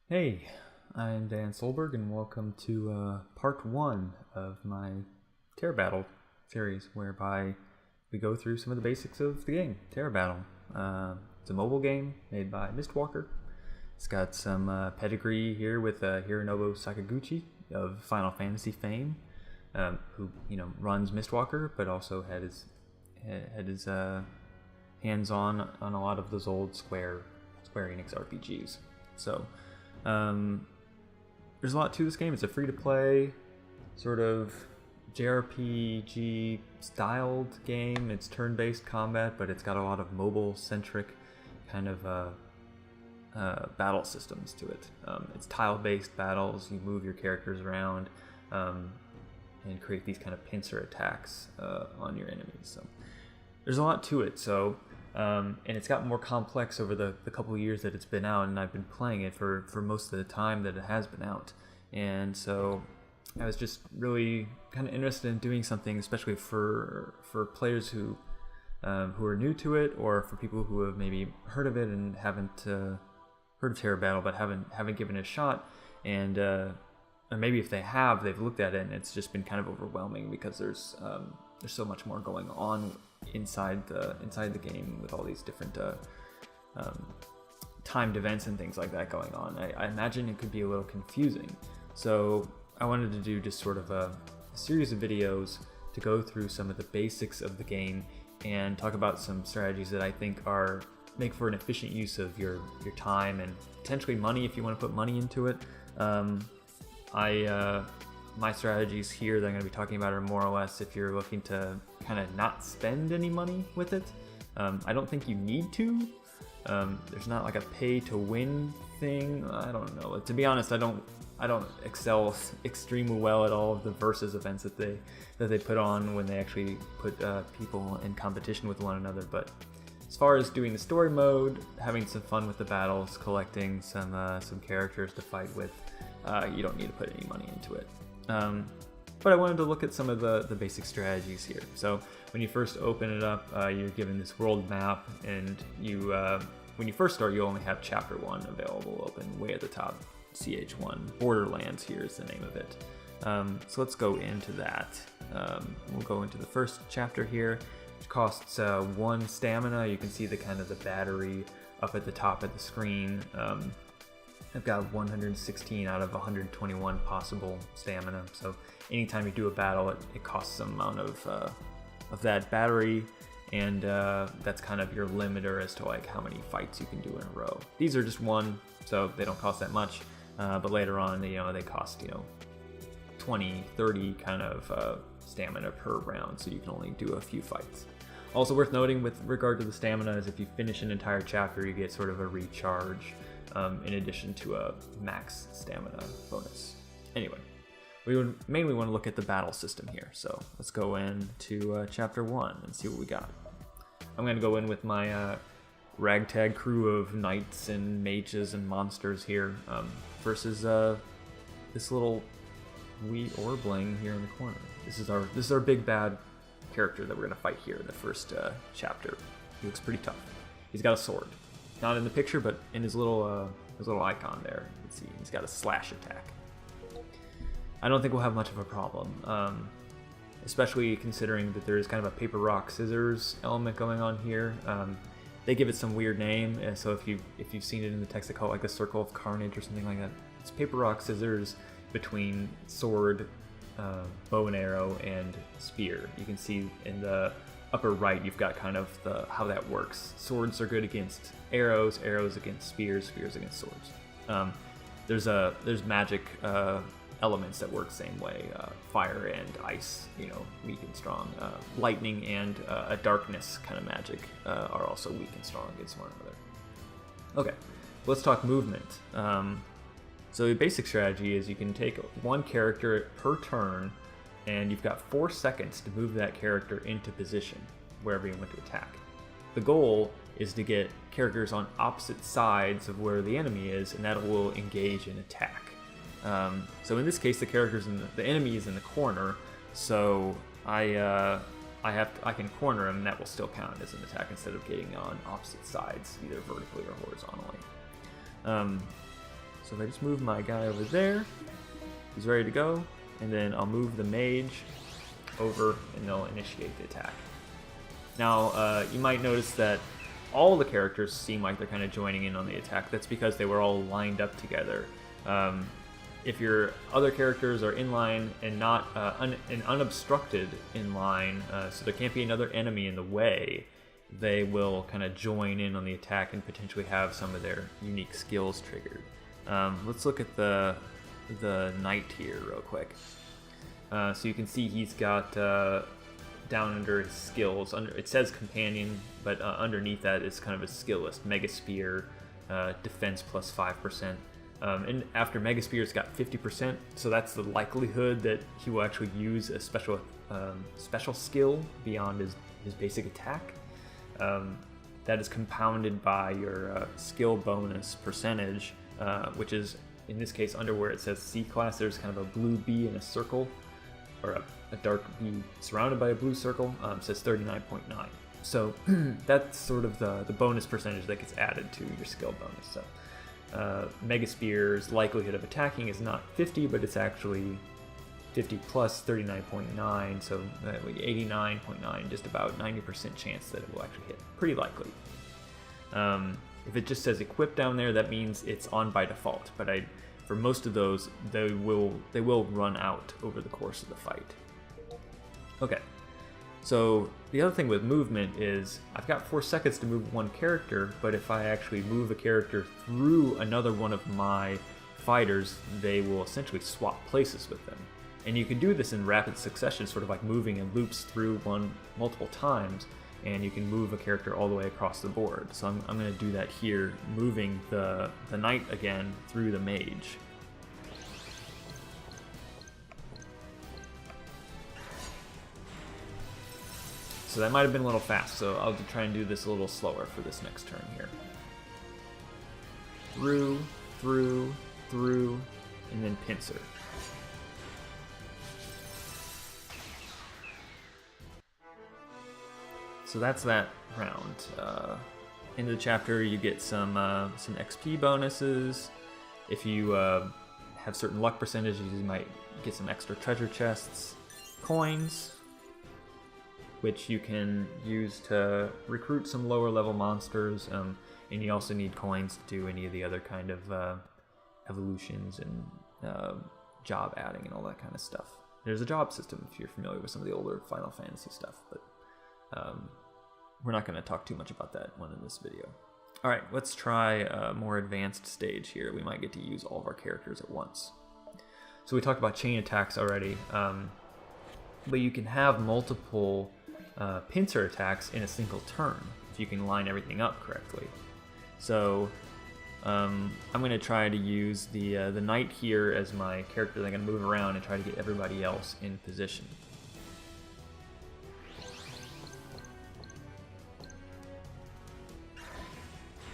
Hey, I'm Dan Solberg, and welcome to part one of my Terra Battle series, whereby we go through some of the basics of the game, Terra Battle. It's a mobile game made by Mistwalker. It's got some pedigree here with Hironobu Sakaguchi of Final Fantasy fame, who runs Mistwalker, but also had his hands on a lot of those old Square Enix RPGs. So. There's a lot to this game. It's a free-to-play, sort of JRPG styled game. It's turn-based combat, but it's got a lot of mobile-centric kind of battle systems to it. It's tile-based battles. You move your characters around and create these kind of pincer attacks on your enemies. So there's a lot to it. And it's gotten more complex over the couple of years that it's been out, and I've been playing it for most of the time that it has been out. And so I was just really kind of interested in doing something, especially for players who are new to it, or for people who have maybe heard of it and haven't heard of Terra Battle but haven't given it a shot, and or maybe if they have, they've looked at it and it's just been kind of overwhelming because there's so much more going on inside the game with all these different timed events and things like that going on. I imagine it could be a little confusing. So I wanted to do just sort of a series of videos to go through some of the basics of the game and talk about some strategies that I think make for an efficient use of your time and potentially money if you want to put money into it. My strategies here that I'm going to be talking about are more or less if you're looking to kind of not spend any money with it. I don't think you need to. There's not like a pay to win thing. I don't know. To be honest, I don't excel extremely well at all of the versus events that they put on when they actually put people in competition with one another. But as far as doing the story mode, having some fun with the battles, collecting some characters to fight with, you don't need to put any money into it. But I wanted to look at some of the basic strategies here. So when you first open it up, you're given this world map, and when you first start, you only have Chapter 1 available open way at the top. CH1 Borderlands here is the name of it. So let's go into that. We'll go into the first chapter here, which costs 1 stamina. You can see the battery up at the top of the screen. I've got 116 out of 121 possible stamina, so anytime you do a battle, it costs some amount of that battery, and that's kind of your limiter as to like how many fights you can do in a row. These are just one, so they don't cost that much, but later on, they cost 20, 30 kind of stamina per round, so you can only do a few fights. Also worth noting with regard to the stamina is if you finish an entire chapter, you get sort of a recharge. In addition to a max stamina bonus. Anyway, we would mainly want to look at the battle system here. So let's go into chapter 1 and see what we got. I'm going to go in with my ragtag crew of knights and mages and monsters here versus this little wee Orbling here in the corner. This is our big bad character that we're going to fight here in the first chapter. He looks pretty tough. He's got a sword. Not in the picture, but in his little icon there, you can see he's got a slash attack. I don't think we'll have much of a problem, especially considering that there's kind of a paper, rock, scissors element going on here. They give it some weird name, so if you've seen it in the text, they call it like the Circle of Carnage or something like that. It's paper, rock, scissors between sword, bow and arrow, and spear. You can see in the upper right, you've got kind of how that works. Swords are good against arrows, arrows against spears, spears against swords. There's magic elements that work the same way. Fire and ice, weak and strong. Lightning and a darkness kind of magic are also weak and strong against one another. Okay, let's talk movement. So the basic strategy is you can take one character per turn, and you've got 4 seconds to move that character into position wherever you want to attack. The goal is to get characters on opposite sides of where the enemy is, and that will engage in attack. So in this case, the enemy is in the corner, so I can corner him, and that will still count as an attack instead of getting on opposite sides, either vertically or horizontally. So if I just move my guy over there, he's ready to go, and then I'll move the mage over and they'll initiate the attack. Now, you might notice that all the characters seem like they're kind of joining in on the attack. That's because they were all lined up together. If your other characters are in line and not unobstructed in line, so there can't be another enemy in the way, they will kind of join in on the attack and potentially have some of their unique skills triggered. Let's look at the knight here real quick. So you can see he's got down under his skills, it says companion, but underneath that is kind of a skill list. Mega Spear, defense plus 5%. And after Mega Spear's got 50%, so that's the likelihood that he will actually use a special skill beyond his basic attack. That is compounded by your skill bonus percentage, which is, in this case, under where it says C class, there's kind of a blue B in a circle, or a dark B surrounded by a blue circle. Says 39.9. So that's sort of the bonus percentage that gets added to your skill bonus. So Mega Spear's likelihood of attacking is not 50, but it's actually 50 plus 39.9, so 89.9, just about 90% chance that it will actually hit. Pretty likely. If it just says equip down there, that means it's on by default, but for most of those, they will run out over the course of the fight. Okay, so the other thing with movement is I've got 4 seconds to move one character, but if I actually move a character through another one of my fighters, they will essentially swap places with them. And you can do this in rapid succession, sort of like moving in loops through one multiple times, and you can move a character all the way across the board. So I'm going to do that here, moving the knight again through the mage. So that might have been a little fast, so I'll try and do this a little slower for this next turn here. Through, and then pincer. So that's that round. End of the chapter, you get some XP bonuses. If you have certain luck percentages, you might get some extra treasure chests, coins, which you can use to recruit some lower level monsters, and you also need coins to do any of the other kind of evolutions and job adding and all that kind of stuff. There's a job system if you're familiar with some of the older Final Fantasy stuff, but we're not going to talk too much about that one in this video. Alright, let's try a more advanced stage here. We might get to use all of our characters at once. So we talked about chain attacks already, but you can have multiple pincer attacks in a single turn if you can line everything up correctly. So I'm going to try to use the knight here as my character that I'm going to move around and try to get everybody else in position.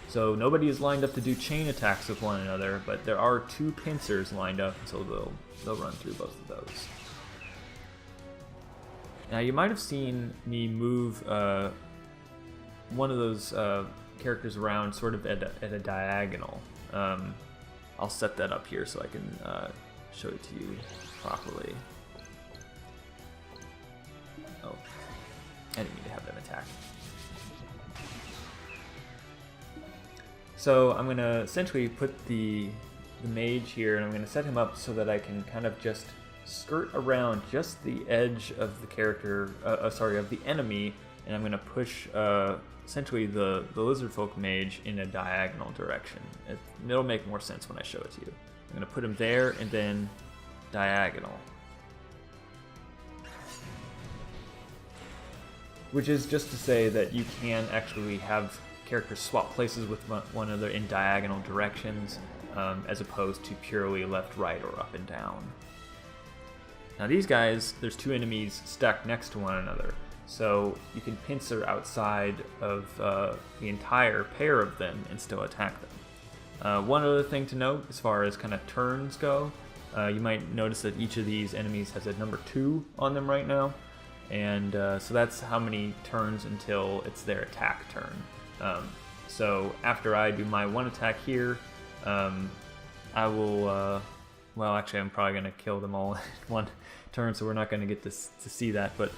So nobody is lined up to do chain attacks with one another, but there are 2 pincers lined up, so they'll run through both of those. Now you might have seen me move one of those characters around sort of at a diagonal. I'll set that up here so I can show it to you properly. Oh, I didn't mean to have them attack. So I'm going to essentially put the mage here, and I'm going to set him up so that I can kind of just skirt around just the edge of the character, of the enemy, and I'm going to push essentially the lizard folk mage in a diagonal direction. It'll make more sense when I show it to you. I'm going to put him there and then diagonal. Which is just to say that you can actually have characters swap places with one another in diagonal directions, as opposed to purely left, right, or up and down. Now these guys, there's 2 enemies stacked next to one another, so you can pincer outside of the entire pair of them and still attack them. One other thing to note as far as kind of turns go, you might notice that each of these enemies has a number 2 on them right now, and so that's how many turns until it's their attack turn. So after I do my 1 attack here, I will, well, actually, I'm probably going to kill them all in one turn, so we're not going to get to see that, but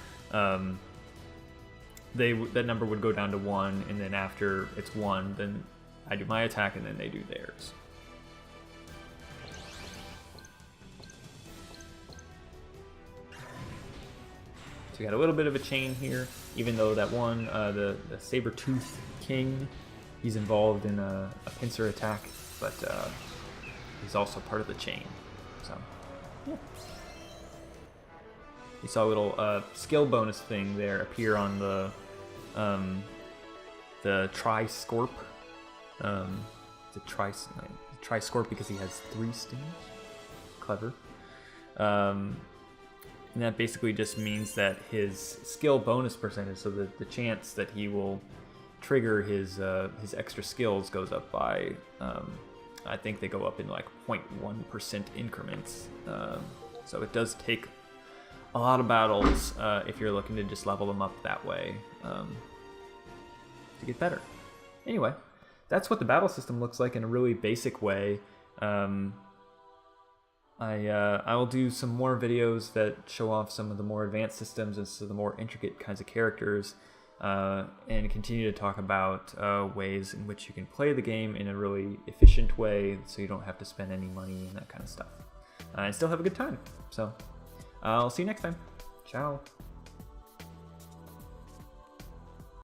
that number would go down to 1, and then after it's 1, then I do my attack, and then they do theirs. So you got a little bit of a chain here, even though that one, the Saber-Tooth King, he's involved in a pincer attack, but he's also part of the chain. So, yeah. You saw a little skill bonus thing there appear on the Tri-Scorp. The Tri-Scorp because he has 3 stings. Clever. And that basically just means that his skill bonus percentage, so the chance that he will trigger his extra skills goes up by, I think they go up in like 0.1% increments. So it does take a lot of battles if you're looking to just level them up that way to get better. Anyway, that's what the battle system looks like in a really basic way. I will do some more videos that show off some of the more advanced systems and some of the more intricate kinds of characters, and continue to talk about ways in which you can play the game in a really efficient way so you don't have to spend any money and that kind of stuff. And still have a good time. So I'll see you next time. Ciao.